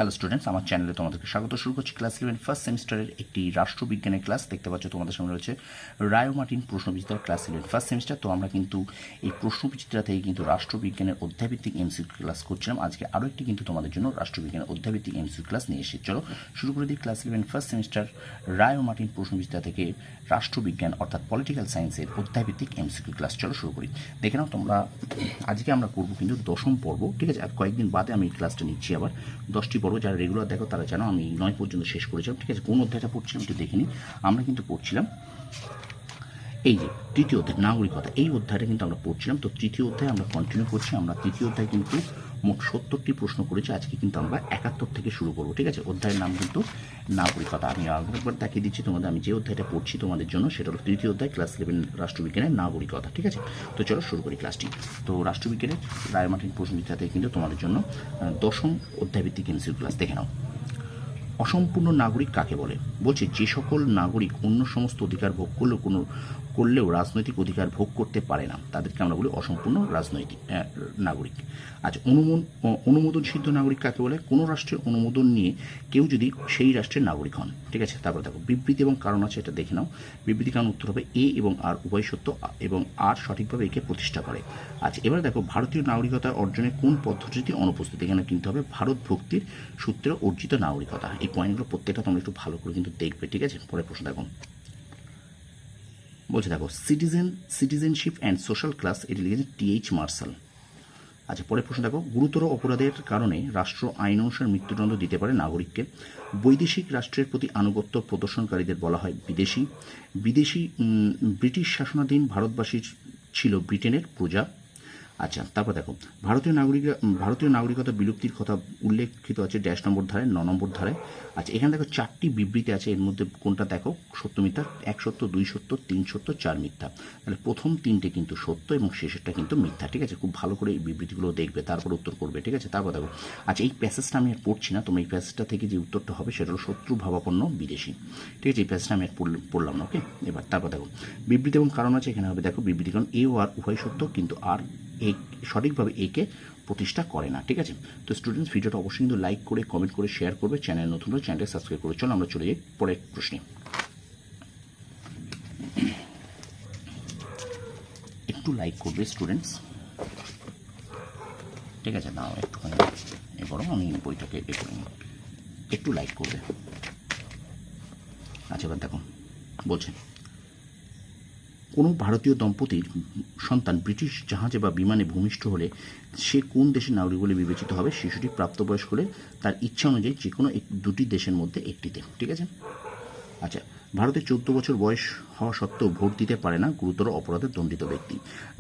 Hello students, আমার চ্যানেলে তোমাদেরকে স্বাগত। শুরু করছি ক্লাস 11 ফার্স্ট সেমিস্টারের একটি রাষ্ট্রবিজ্ঞানের ক্লাস। দেখতে পাচ্ছ তোমাদের সামনে রয়েছে রায় মার্টিন প্রশ্নবিচিত্রা ক্লাস 11 ফার্স্ট সেমিস্টার। তো আমরা কিন্তু এই প্রশ্নবিচিত্রা থেকে কিন্তু রাষ্ট্রবিজ্ঞানের অধ্যায়ভিত্তিক এমসিকিউ ক্লাস করছিলাম। আজকে আরও একটি কিন্তু তোমাদের জন্য রাষ্ট্রবিজ্ঞানের অধ্যায়ভিত্তিক এমসিকিউ ক্লাস নিয়ে এসেছি। চলো শুরু করে দিই ক্লাস 11 ফার্স্ট সেমিস্টার রায় মার্টিন প্রশ্নবিচিত্রা থেকে রাষ্ট্রবিজ্ঞান অর্থাৎ পলিটিক্যাল সায়েন্সের অধ্যায়ভিত্তিক এমসিকিউ ক্লাস। চলো শুরু করি। দেখে নাও তোমরা, আজকে আমরা করবো কিন্তু 10ম পর্ব, ঠিক আছে? আর কয়েকদিন বাদে আমি এই ক্লাসটা নিচ্ছি আবার 10টি পর্ব। যারা রেগুলার দেখো তারা জানো আমি 9 পর্যন্ত শেষ করেছিলাম, ঠিক আছে? কোন অধ্যায়টা পড়ছিলাম একটু দেখে নিই। আমরা কিন্তু পড়ছিলাম এই যে তৃতীয় অধ্যায় নাগরিকতা, এই অধ্যায়টা কিন্তু আমরা পড়ছিলাম। তো তৃতীয় অধ্যায় আমরা কন্টিনিউ করছি। আমরা তৃতীয় অধ্যায় কিন্তু মোট 70টি প্রশ্ন করেছি। আজকে কিন্তু আমরা 71 থেকে শুরু করবো, ঠিক আছে? অধ্যায়ের নাম কিন্তু নাগরিকতা। আমি আরেকবার দেখিয়ে দিচ্ছি তোমাদের, আমি যে অধ্যায়টা পড়ছি তোমাদের জন্য সেটা হলো তৃতীয় অধ্যায় ক্লাস 11 রাষ্ট্রবিজ্ঞানের নাগরিকতা, ঠিক আছে? তো চলো শুরু করি ক্লাসটি। তো রাষ্ট্রবিজ্ঞানের রায় মার্টিন প্রশ্নবিচিত্রা থেকে কিন্তু তোমাদের জন্য 10ম অধ্যায়ভিত্তিক এমসিকিউ ক্লাস। দেখে নাও, অসম্পূর্ণ নাগরিক কাকে বলে? বলছে যে সকল নাগরিক অন্য সমস্ত অধিকার ভোগ করলেও রাজনৈতিক অধিকার ভোগ করতে পারে না, তাদেরকে আমরা বলি অসম্পূর্ণ রাজনৈতিক নাগরিক। আজ অনুমোদন সিদ্ধ নাগরিক কাকে বলে? কোনো রাষ্ট্রের অনুমোদন নিয়ে কেউ যদি সেই রাষ্ট্রের নাগরিক হন, ঠিক আছে? তারপরে দেখো বিবৃতি এবং কারণ আছে, এটা দেখে নাও। বিবৃতি কারণ উত্তর হবে এ এবং আর উভয় সত্য এবং আর সঠিকভাবে একে প্রতিষ্ঠা করে। আচ্ছা, এবার দেখো ভারতীয় নাগরিকতা অর্জনের কোন পদ্ধতিটি অনুপস্থিত? এখানে কিন্তু হবে ভারত ভক্তির সূত্রে অর্জিত নাগরিকতা। এই পয়েন্টগুলো প্রত্যেকটা তোমরা একটু ভালো করে কিন্তু দেখবে, ঠিক আছে? পরের প্রশ্ন দেখো, বলছে দেখো সিটিজেনশিপ অ্যান্ড সোশ্যাল ক্লাস, এটি লিখেছে টি.এইচ. মার্শাল। আচ্ছা, পরের প্রশ্ন দেখো, গুরুতর অপরাধের কারণে রাষ্ট্র আইন অনুসারে মৃত্যুদণ্ড দিতে পারে নাগরিককে। বৈদেশিক রাষ্ট্রের প্রতি আনুগত্য প্রদর্শনকারীদের বলা হয় বিদেশি। ব্রিটিশ শাসনাধীন ভারতবাসী ছিল ব্রিটেনের প্রজা। আচ্ছা, তারপর দেখো ভারতীয় নাগরিকতা বিলুপ্তির কথা উল্লেখিত আছে ড্যাশ নম্বর ধারায়, 9 নম্বর ধারায়। আচ্ছা, এখানে দেখো 4টি বিবৃতি আছে, এর মধ্যে কোনটা দেখো সত্য মিথ্যা? 1 সত্য, 2 সত্য, 3 সত্য, 4 মিথ্যা। তাহলে প্রথম 3টে কিন্তু সত্য এবং শেষেরটা কিন্তু মিথ্যা, ঠিক আছে? খুব ভালো করে এই বিবৃতিগুলো দেখবে, তারপর উত্তর করবে, ঠিক আছে? তারপর দেখো, আচ্ছা এই প্যাসেজটা আমি আর পড়ছি না, তোমরা এই প্যাসেজটা থেকে যে উত্তরটা হবে সেটা হলো শত্রু ভাবাপন্ন বিদেশি, ঠিক আছে? এই প্যাসেজটা আমি আর পড়লাম না, ওকে? এবার তারপর দেখো বিবৃতি এবং কারণ আছে, এখানে হবে দেখো বিবৃতি কারণ এ ও আর উভয় সত্য, কিন্তু আর সঠিকভাবে একে প্রতিষ্ঠা করে না, ঠিক আছে? তো স্টুডেন্টস, ভিডিওটা অবশ্যই কিন্তু লাইক করে কমেন্ট করে শেয়ার করবে। চ্যানেল নতুন হলে চ্যানেলটা সাবস্ক্রাইব করে। চলো আমরা চলে যাই পরের প্রশ্নে। একটু লাইক করবে স্টুডেন্টস, ঠিক আছে? দাও একটুখানি এ করো, আমি বইটাকে এ করে নিই, একটু লাইক করবে। আচ্ছা, এবার দেখো বলছে কোনো ভারতীয় দম্পতির সন্তান ব্রিটিশ জাহাজে বা বিমানে ভূমিষ্ঠ হলে সে কোন দেশের নাগরিক বলে বিবেচিত হবে? শিশুটি প্রাপ্তবয়স্ক হলে তার ইচ্ছা অনুযায়ী যে কোনো দুটি দেশের মধ্যে একটিতে, ঠিক আছে? আচ্ছা, ভারতে 14 বছর বয়স হওয়া সত্ত্বেও ভোট দিতে পারে না গুরুতর অপরাধে দণ্ডিত ব্যক্তি।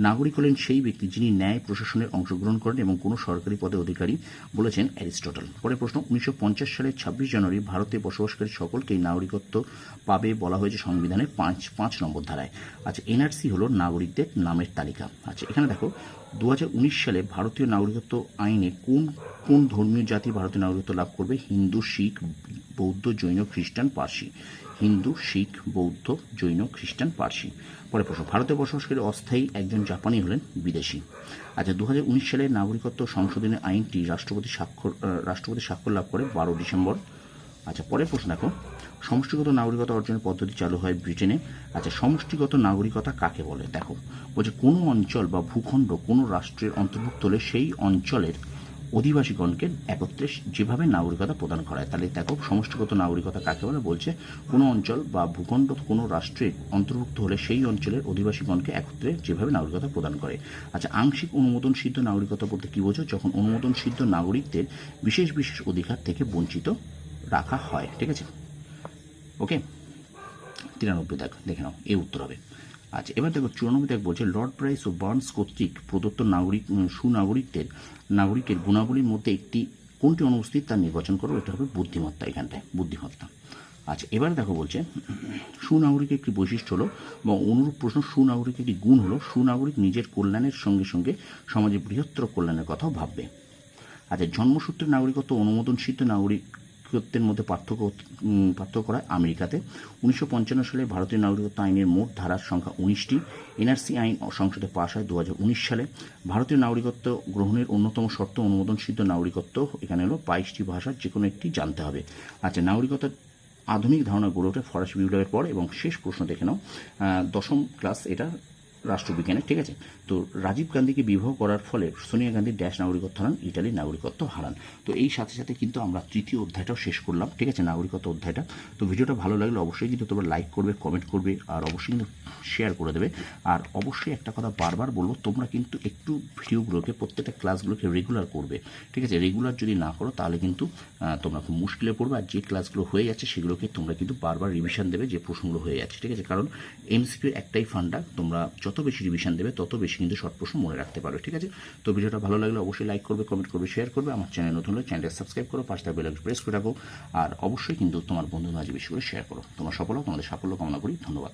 নাগরিক হলেন সেই ব্যক্তি যিনি ন্যায় প্রশাসনে অংশগ্রহণ করেন এবং কোনো সরকারি পদে অধিকারী, বলেছেন অ্যারিস্টটল। পরে প্রশ্ন, 1950 সালের 26 জানুয়ারি ভারতে বসবাসকারী সকলকেই নাগরিকত্ব পাবে বলা হয়েছে সংবিধানের 5 নম্বর ধারায়। আচ্ছা, এনআরসি হলো নাগরিকদের নামের তালিকা। আচ্ছা, এখানে দেখো 2019 সালে ভারতীয় নাগরিকত্ব আইনে কোন কোন ধর্মীয় জাতি ভারতীয় নাগরিকত্ব লাভ করবে? হিন্দু, শিখ, বৌদ্ধ, জৈন, খ্রিস্টান, পার্সি। হিন্দু, শিখ, বৌদ্ধ, জৈন, খ্রিস্টান, পার্সি। পরে প্রশ্ন, ভারতে বসবাসকারী অস্থায়ী একজন জাপানি হলেন বিদেশি। আচ্ছা, 2019 সালে নাগরিকত্ব সংশোধনী আইনটি রাষ্ট্রপতি স্বাক্ষর লাভ করে 12 ডিসেম্বর। আচ্ছা, পরের প্রশ্ন দেখো, সমষ্টিগত নাগরিকতা অর্জনের পদ্ধতি চালু হয় ব্রিটেনে। আচ্ছা, সমষ্টিগত নাগরিকতা কাকে বলে? দেখো বলছে কোনো অঞ্চল বা ভূখণ্ড কোনো রাষ্ট্রের অন্তর্ভুক্ত হলে সেই অঞ্চলের অধিবাসীগণকে একত্রে যেভাবে নাগরিকতা প্রদান করা হয়। তাহলে দেখো সমষ্টিগত নাগরিকতা কাকে বলে? বলছে কোনো অঞ্চল বা ভূখণ্ড কোনো রাষ্ট্রের অন্তর্ভুক্ত হলে সেই অঞ্চলের অধিবাসীগণকে একত্রে যেভাবে নাগরিকতা প্রদান করে। আচ্ছা, আংশিক অনুমোদন সিদ্ধ নাগরিকতা বলতে কী বোঝো? যখন অনুমোদন সিদ্ধ নাগরিকদের বিশেষ বিশেষ অধিকার থেকে বঞ্চিত রাখা হয়, ঠিক আছে? ওকে, 93 দেখে নাও, এই উত্তর হবে। আচ্ছা, এবার দেখো 94 বলছে লর্ড ব্রাইস ও বার্নস কর্তৃক প্রদত্ত নাগরিকের গুণাবলীর মধ্যে একটি কোনটি অনুপস্থিত তা নির্বাচন করো। এটা হবে বুদ্ধিমত্তা, এখানটায় বুদ্ধিমত্তা। আচ্ছা, এবার দেখো বলছে সুনাগরিকের একটি বৈশিষ্ট্য হলো বা অনুরূপ প্রশ্ন, সুনাগরিকের একটি গুণ হলো সুনাগরিক নিজের কল্যাণের সঙ্গে সঙ্গে সমাজের বৃহত্তর কল্যাণের কথাও ভাববে। আচ্ছা, জন্মসূত্রে নাগরিকত্ব অনুমোদন সিদ্ধ নাগরিক নাগরিকত্বের মধ্যে পার্থক্য করা আমেরিকাতে। 1955 সালে ভারতীয় নাগরিকত্ব আইনের মোট ধারার সংখ্যা 19টি। এনআরসি আইন সংসদে পাশ হয় 2019 সালে। ভারতীয় নাগরিকত্ব গ্রহণের অন্যতম শর্ত অনুমোদনসিদ্ধ নাগরিকত্ব, এখানে হলো 22টি ভাষার যে কোনো একটি জানতে হবে। আচ্ছা, নাগরিকত্বের আধুনিক ধারণা গড়ে ওঠে ফরাসি বিপ্লবের পর। এবং শেষ প্রশ্ন দেখে নাও, 10ম ক্লাস, এটা রাষ্ট্রবিজ্ঞানের, ঠিক আছে। তো রাজীব গান্ধীকে বিবাহ করার ফলে সোনিয়া গান্ধী ড্যাশ নাগরিকত্ব হারান, ইটালির নাগরিকত্ব হারান। তো এই সাথে সাথে কিন্তু আমরা তৃতীয় অধ্যায়টাও শেষ করলাম, ঠিক আছে, নাগরিকত্ব অধ্যায়টা। তো ভিডিওটা ভালো লাগলে অবশ্যই কিন্তু তোমরা লাইক করবে, কমেন্ট করবে, আর অবশ্যই কিন্তু শেয়ার করে দেবে। আর অবশ্যই একটা কথা বারবার বলবো, তোমরা কিন্তু একটু ভিডিওগুলোকে, প্রত্যেকটা ক্লাসগুলোকে রেগুলার করবে, ঠিক আছে। রেগুলার যদি না করো তাহলে কিন্তু তোমরা খুব মুশকিলে পড়বে। আর যে ক্লাসগুলো হয়ে যাচ্ছে সেগুলোকে তোমরা কিন্তু বারবার রিভিশন দেবে, যে প্রশ্নগুলো হয়ে যাচ্ছে, ঠিক আছে। কারণ এমসিকিউর একটাই ফান্ডা, তোমরা যত বেশি রিভিশন দেবে তত বেশি কিন্তু শর্ট প্রশ্ন মনে রাখতে পারবে, ঠিক আছে। তো ভিডিওটা ভালো লাগলে অবশ্যই লাইক করবে, কমেন্ট করবে, শেয়ার করবে। আমার চ্যানেল নতুন হলে চ্যানেলটা সাবস্ক্রাইব করো, পাশে বেল আইকন প্রেস করে রাখো। আর অবশ্যই কিন্তু তোমার বন্ধুদের মাঝে বেশি করে শেয়ার করো। তোমার সফল হোক, তোমাদের সাফল্য কামনা করি। ধন্যবাদ।